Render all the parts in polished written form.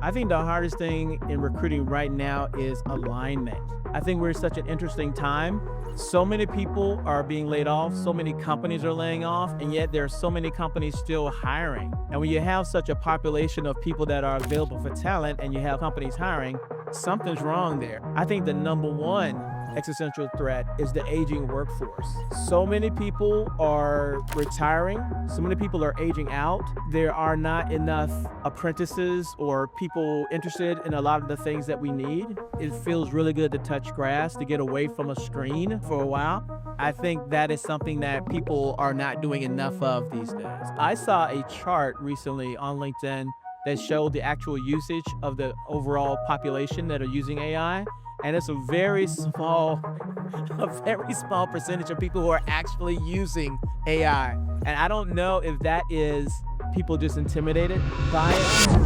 I think the hardest thing in recruiting right now is alignment. I think we're in such an interesting time. So many people are being laid off, so many companies are laying off, and yet there are so many companies still hiring. And when you have such a population of people that are available for talent and you have companies hiring, something's wrong there. I think the number one existential threat is the aging workforce. So many people are retiring, so many people are aging out. There are not enough apprentices or people interested in a lot of the things that we need. It feels really good to touch grass, to get away from a screen for a while. I think that is something that people are not doing enough of these days. I saw a chart recently on LinkedIn that showed the actual usage of the overall population that are using AI. And it's a very small, a very small percentage of people who are actually using AI. And I don't know if that is people just intimidated by it.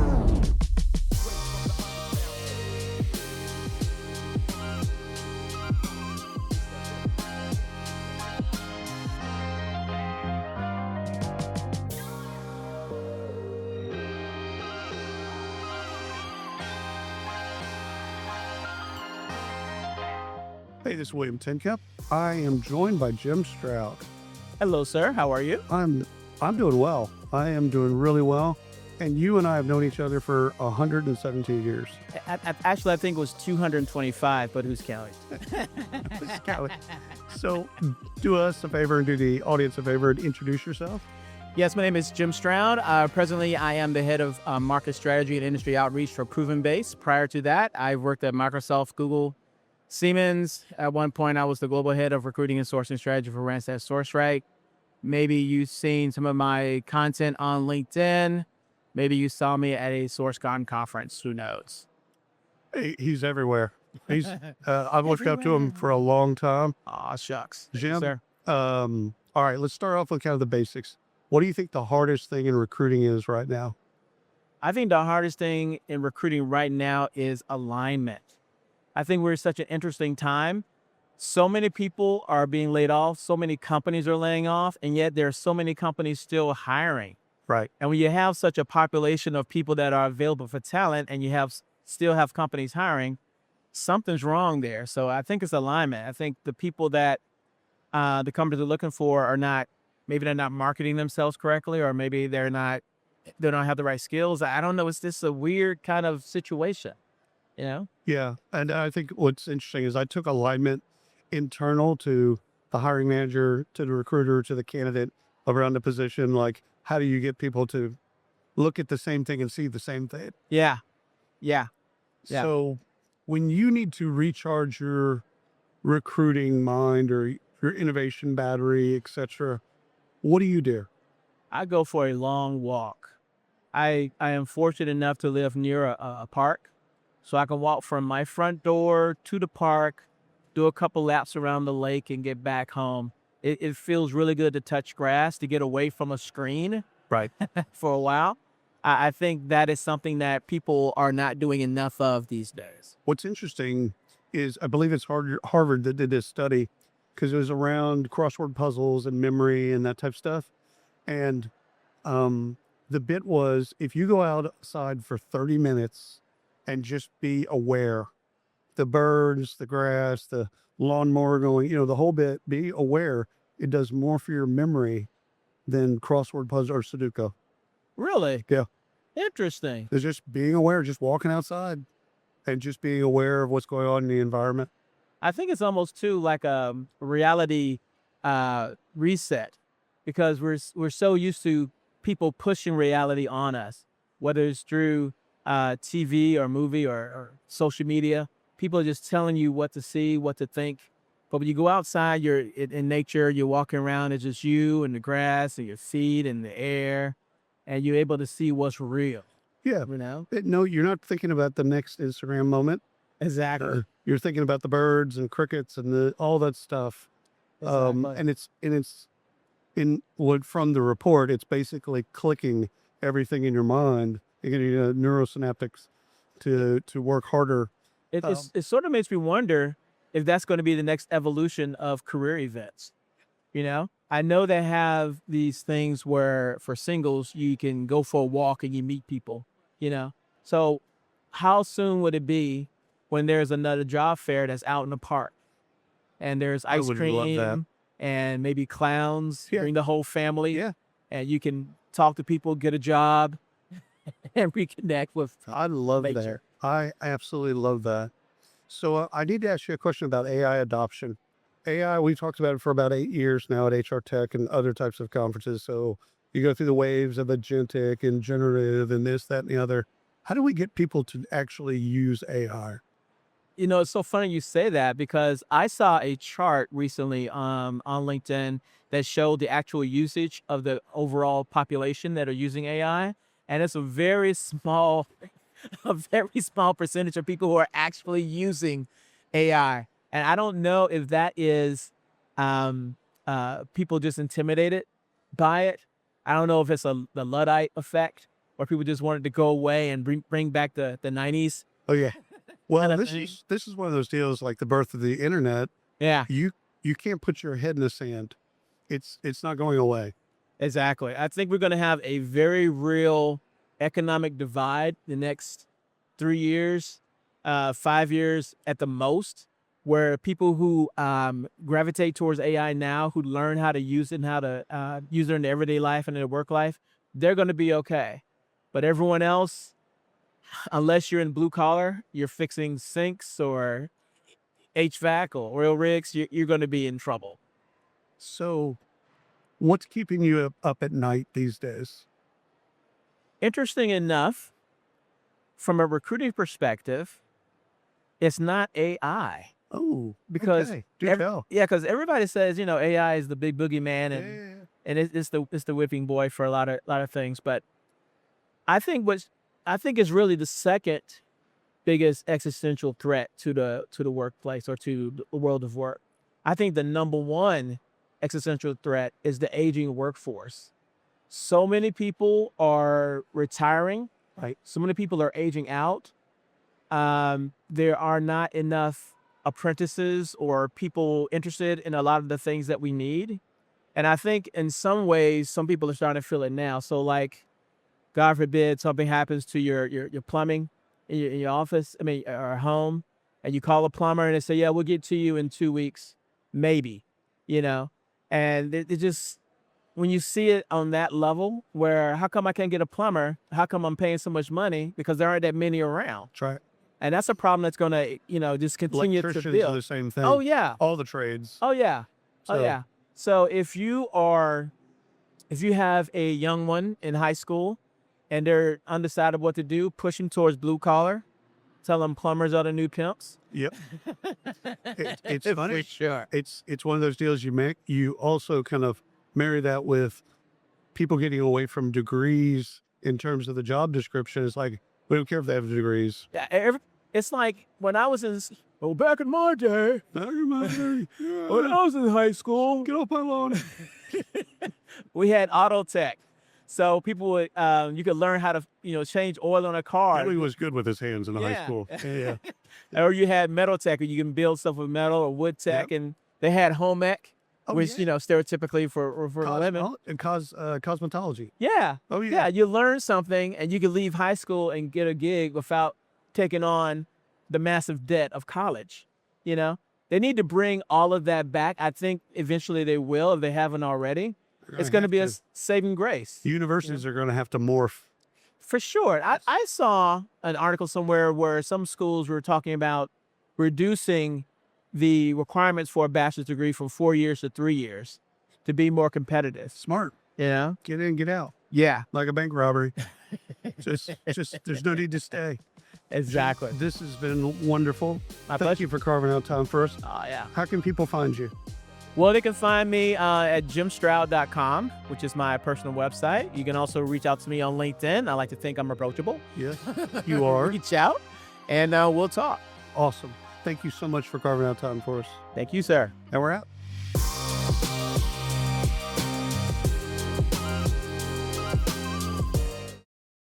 Hey, this is William Tincup. I am joined by Jim Stroud. Hello, sir. How are you? I'm doing well. I am doing really well. And you and I have known each other for 117 years. Actually, I think it was 225, but who's counting? So do us a favor and do the audience a favor and introduce yourself. Yes, my name is Jim Stroud. Presently, I am the head of market strategy and industry outreach for Proven Base. Prior to that, I worked at Microsoft, Google, Siemens. At one point, I was the global head of recruiting and sourcing strategy for Randstad SourceRight. Maybe you've seen some of my content on LinkedIn. Maybe you saw me at a SourceCon conference. Who knows? Hey, he's everywhere. I've looked up to him for a long time. Aw, shucks. Jim, Sir. all right, let's start off with kind of the basics. What do you think the hardest thing in recruiting is right now? I think the hardest thing in recruiting right now is alignment. I think we're in such an interesting time. So many people are being laid off, so many companies are laying off, and yet there are so many companies still hiring. Right. And when you have such a population of people that are available for talent and you still have companies hiring, something's wrong there. So I think it's alignment. I think the people that the companies are looking for are maybe they're not marketing themselves correctly, or maybe they don't have the right skills. I don't know. It's just a weird kind of situation, you know? Yeah. And I think what's interesting is I took alignment internal to the hiring manager, to the recruiter, to the candidate around the position. Like, how do you get people to look at the same thing and see the same thing? Yeah. Yeah. Yeah. So when you need to recharge your recruiting mind or your innovation battery, etc., what do you do? I go for a long walk. I am fortunate enough to live near a park, so I can walk from my front door to the park, do a couple laps around the lake, and get back home. It feels really good to touch grass, to get away from a screen Right. for a while. I think that is something that people are not doing enough of these days. What's interesting is I believe it's Harvard that did this study because it was around crossword puzzles and memory and that type of stuff. And the bit was if you go outside for 30 minutes and just be aware, the birds, the grass, the lawnmower going, the whole bit, be aware, it does more for your memory than crossword puzzle or Sudoku. Really? Yeah. Interesting. It's just being aware, just walking outside and just being aware of what's going on in the environment. I think it's almost too like a reality reset, because we're so used to people pushing reality on us, whether it's through TV or movie or social media. People are just telling you what to see, what to think. But when you go outside, you're in nature, you're walking around, it's just you and the grass and your feet and the air, and you're able to see what's real. Yeah. You know? No, you're not thinking about the next Instagram moment. Exactly. You're thinking about the birds and crickets and all that stuff. Exactly. And it's from the report, it's basically clicking everything in your mind and getting neurosynaptics to work harder. It sort of makes me wonder if that's going to be the next evolution of career events. I know they have these things where for singles, you can go for a walk and you meet people, So how soon would it be when there's another job fair that's out in the park and there's I ice would love that. cream and maybe clowns, Yeah. bring the whole family, Yeah. and you can talk to people, get a job, and reconnect with I love that. nature. I absolutely love that. So I need to ask you a question about AI adoption. AI, we've talked about it for about 8 years now at HR Tech and other types of conferences. So you go through the waves of agentic and generative and this, that, and the other. How do we get people to actually use AI? You know, it's so funny you say that because I saw a chart recently on LinkedIn that showed the actual usage of the overall population that are using AI. And it's a very small, a very small percentage of people who are actually using AI. And I don't know if that is people just intimidated by it. I don't know if it's the Luddite effect or people just wanted to go away and bring back the 90s. Oh yeah. Well, Kind of this thing. is one of those deals like the birth of the internet. Yeah. You can't put your head in the sand. It's not going away. Exactly. I think we're going to have a very real economic divide the next 3 years, 5 years at the most, where people who gravitate towards AI now, who learn how to use it and how to use it in their everyday life and in their work life, they're going to be okay. But everyone else, unless you're in blue collar, you're fixing sinks or HVAC or oil rigs, you're going to be in trouble. So what's keeping you up at night these days? Interesting enough, from a recruiting perspective, it's not AI Oh, because okay. Do tell. yeah, because everybody says AI is the big boogeyman Yeah, and yeah, yeah. and it's the whipping boy for a lot of things. But I think is really the second biggest existential threat to the workplace or to the world of work. I think the number one existential threat is the aging workforce. So many people are retiring, Right. so many people are aging out. There are not enough apprentices or people interested in a lot of the things that we need. And I think in some ways, some people are starting to feel it now. So like, God forbid something happens to your plumbing in your office, I mean, or home, and you call a plumber and they say, yeah, we'll get to you in 2 weeks, maybe, you know, and it just, when you see it on that level where how come I can't get a plumber? How come I'm paying so much money? Because there aren't that many around. That's right. And that's a problem that's going to, just continue to Electricians are build. the same thing. Oh, yeah. All the trades. Oh, yeah. Oh, So- yeah. So if you have a young one in high school and they're undecided what to do, push them towards blue collar, tell them plumbers are the new pimps. Yep. It's funny. For sure. It's one of those deals you make. You also kind of marry that with people getting away from degrees in terms of the job description. It's like, we don't care if they have degrees. Yeah, it's like when I was back in my day, when I was in high school, Get off my lawn. we had auto tech. So people would, you could learn how to, change oil on a car. Billy was good with his hands in high Yeah. school. Yeah. Or you had metal tech, or you can build stuff with metal or wood tech. Yep. And they had home ec, Oh, which, yeah. stereotypically for women. And cosmetology. Yeah. Oh, Yeah, you learn something and you can leave high school and get a gig without taking on the massive debt of college. They need to bring all of that back. I think eventually they will, if they haven't already. It's going to be a saving grace. Universities are going to have to morph. For sure. I saw an article somewhere where some schools were talking about reducing the requirements for a bachelor's degree from 4 years to 3 years to be more competitive. Smart. Yeah. Get in, get out. Yeah, Like a bank robbery. just, there's no need to stay. exactly. This has been wonderful. My Thank pleasure. you for carving out time for us. Oh, yeah. How can people find you? Well, they can find me at jimstroud.com, which is my personal website. You can also reach out to me on LinkedIn. I like to think I'm approachable. Yes, you are. Reach out, and we'll talk. Awesome. Thank you so much for carving out time for us. Thank you, sir. And we're out.